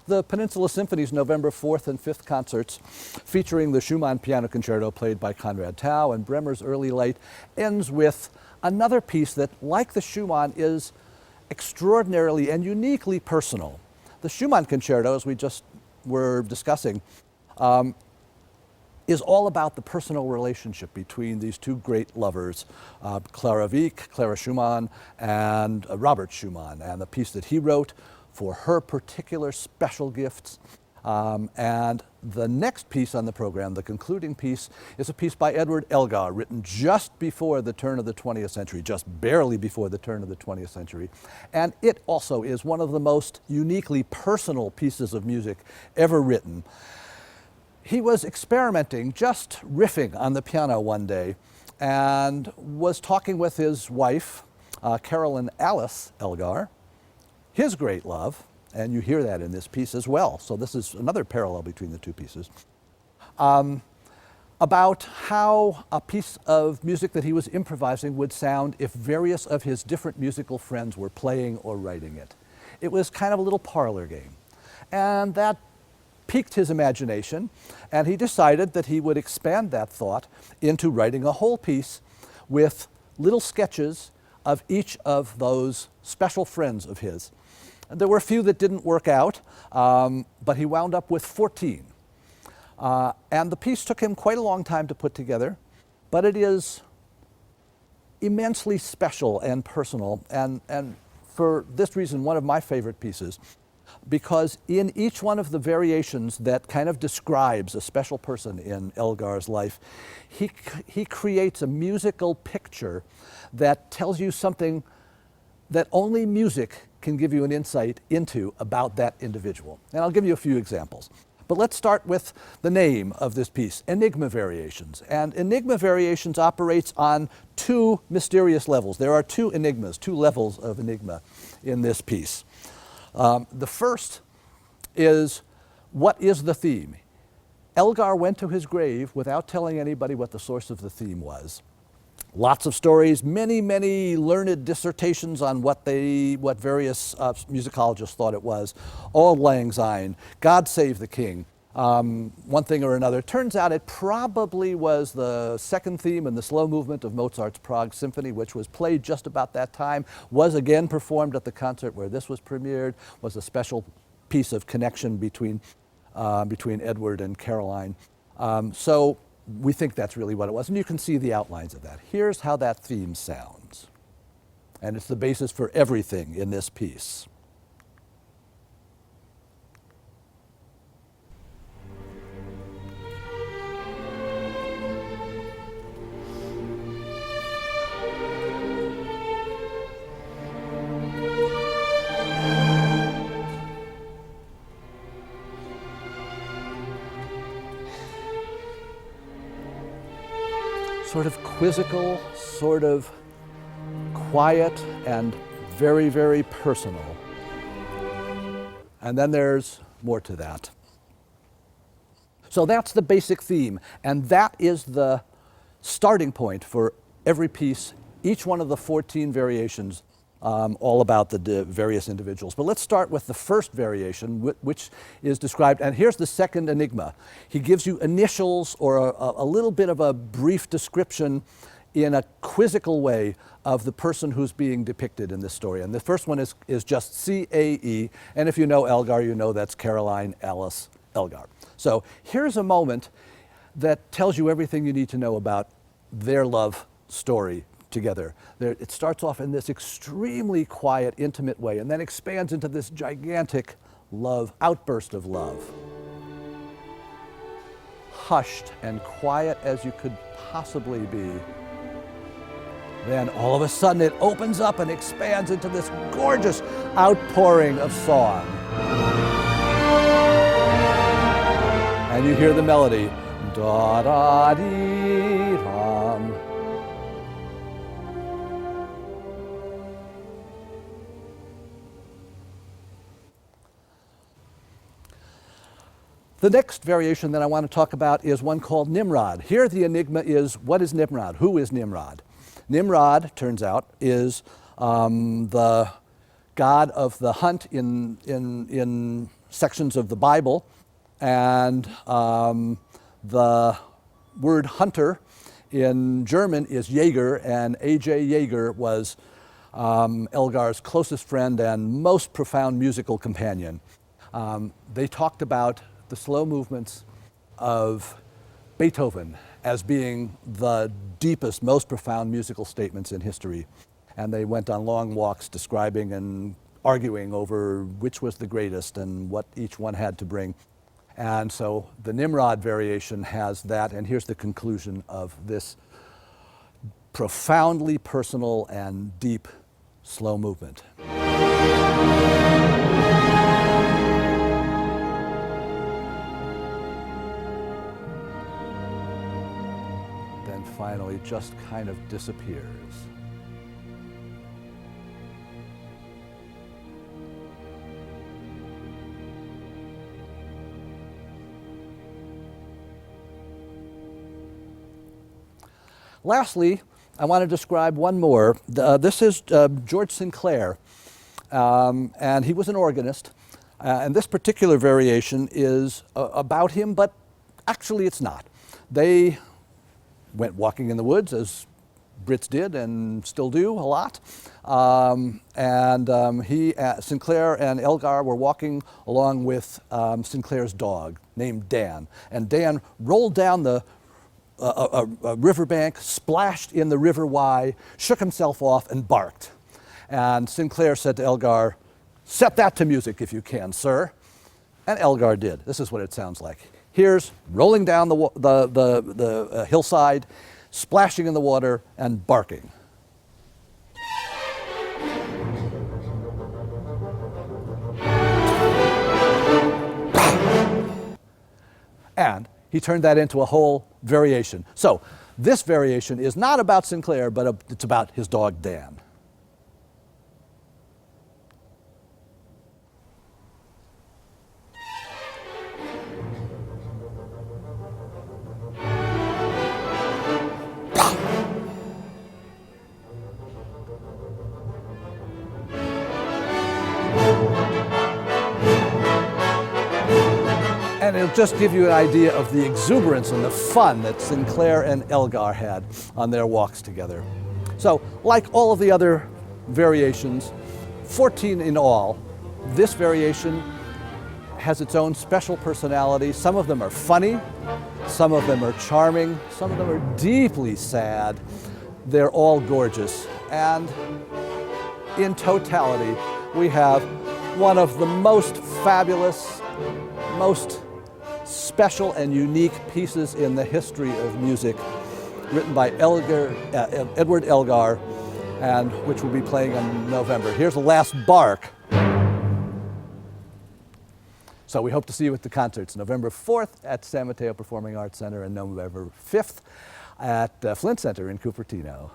The Peninsula Symphony's November 4th and 5th concerts, featuring the Schumann Piano Concerto played by Conrad Tau and Bremer's Early Light, ends with another piece that, like the Schumann, is extraordinarily and uniquely personal. The Schumann Concerto, as we just were discussing, is all about the personal relationship between these two great lovers, Clara Wieck, Clara Schumann, and Robert Schumann, and the piece that he wrote for her particular special gifts. And the next piece on the program, the concluding piece, is a piece by Edward Elgar, written just before the turn of the 20th century, just barely before the turn of the 20th century. And it also is one of the most uniquely personal pieces of music ever written. He was experimenting, just riffing on the piano one day, and was talking with his wife, Caroline Alice Elgar, his great love, and you hear that in this piece as well. So this is another parallel between the two pieces, about how a piece of music that he was improvising would sound if various of his different musical friends were playing or writing it. It was kind of a little parlor game. And that piqued his imagination, and he decided that he would expand that thought into writing a whole piece with little sketches of each of those special friends of his. And there were a few that didn't work out, but he wound up with 14. And the piece took him quite a long time to put together, but it is immensely special and personal, and for this reason, one of my favorite pieces, because in each one of the variations that kind of describes a special person in Elgar's life, he creates a musical picture that tells you something that only music can give you an insight into about that individual. And I'll give you a few examples. But let's start with the name of this piece, Enigma Variations. And Enigma Variations operates on two mysterious levels. There are two enigmas, two levels of enigma in this piece. The first is, what is the theme? Elgar went to his grave without telling anybody what the source of the theme was. Lots of stories, many, many learned dissertations on what various musicologists thought it was. Auld Lang Syne, God Save the King, one thing or another. Turns out it probably was the second theme in the slow movement of Mozart's Prague Symphony, which was played just about that time, was again performed at the concert where this was premiered, was a special piece of connection between Edward and Caroline. So we think that's really what it was, and you can see the outlines of that. Here's how that theme sounds, and it's the basis for everything in this piece. Sort of quizzical, sort of quiet, and very, very personal. And then there's more to that. So that's the basic theme, and that is the starting point for every piece, each one of the 14 variations, all about the various individuals. But let's start with the first variation, which is described, and here's the second enigma. He gives you initials or a little bit of a brief description in a quizzical way of the person who's being depicted in this story. And the first one is just C-A-E, and if you know Elgar, you know that's Caroline Alice Elgar. So here's a moment that tells you everything you need to know about their love story together. It starts off in this extremely quiet, intimate way, and then expands into this gigantic outburst of love. Hushed and quiet as you could possibly be. Then all of a sudden it opens up and expands into this gorgeous outpouring of song. And you hear the melody, da-da-dee-dum. The next variation that I want to talk about is one called Nimrod. Here the enigma is, what is Nimrod? Who is Nimrod? Nimrod, turns out, is the god of the hunt in sections of the Bible, and the word hunter in German is Jäger, and A.J. Jäger was Elgar's closest friend and most profound musical companion. They talked about the slow movements of Beethoven as being the deepest, most profound musical statements in history. And they went on long walks describing and arguing over which was the greatest and what each one had to bring. And so the Nimrod variation has that, and here's the conclusion of this profoundly personal and deep slow movement. Then finally just kind of disappears. Lastly, I want to describe one more. This is George Sinclair, and he was an organist. And this particular variation is about him, but actually it's not. They went walking in the woods, as Brits did and still do a lot. Sinclair and Elgar were walking along with Sinclair's dog named Dan. And Dan rolled down a riverbank, splashed in the River Wye, shook himself off, and barked. And Sinclair said to Elgar, "Set that to music if you can, sir." And Elgar did. This is what it sounds like. Here's rolling down the hillside, splashing in the water, and barking. And he turned that into a whole variation. So this variation is not about Sinclair, but it's about his dog Dan. And it'll just give you an idea of the exuberance and the fun that Sinclair and Elgar had on their walks together. So, like all of the other variations, 14 in all, this variation has its own special personality. Some of them are funny, some of them are charming, some of them are deeply sad. They're all gorgeous. And in totality, we have one of the most fabulous, most special and unique pieces in the history of music, written by Edward Elgar, and which we'll be playing in November. Here's the last bark. So we hope to see you at the concerts, November 4th at San Mateo Performing Arts Center and November 5th at Flint Center in Cupertino.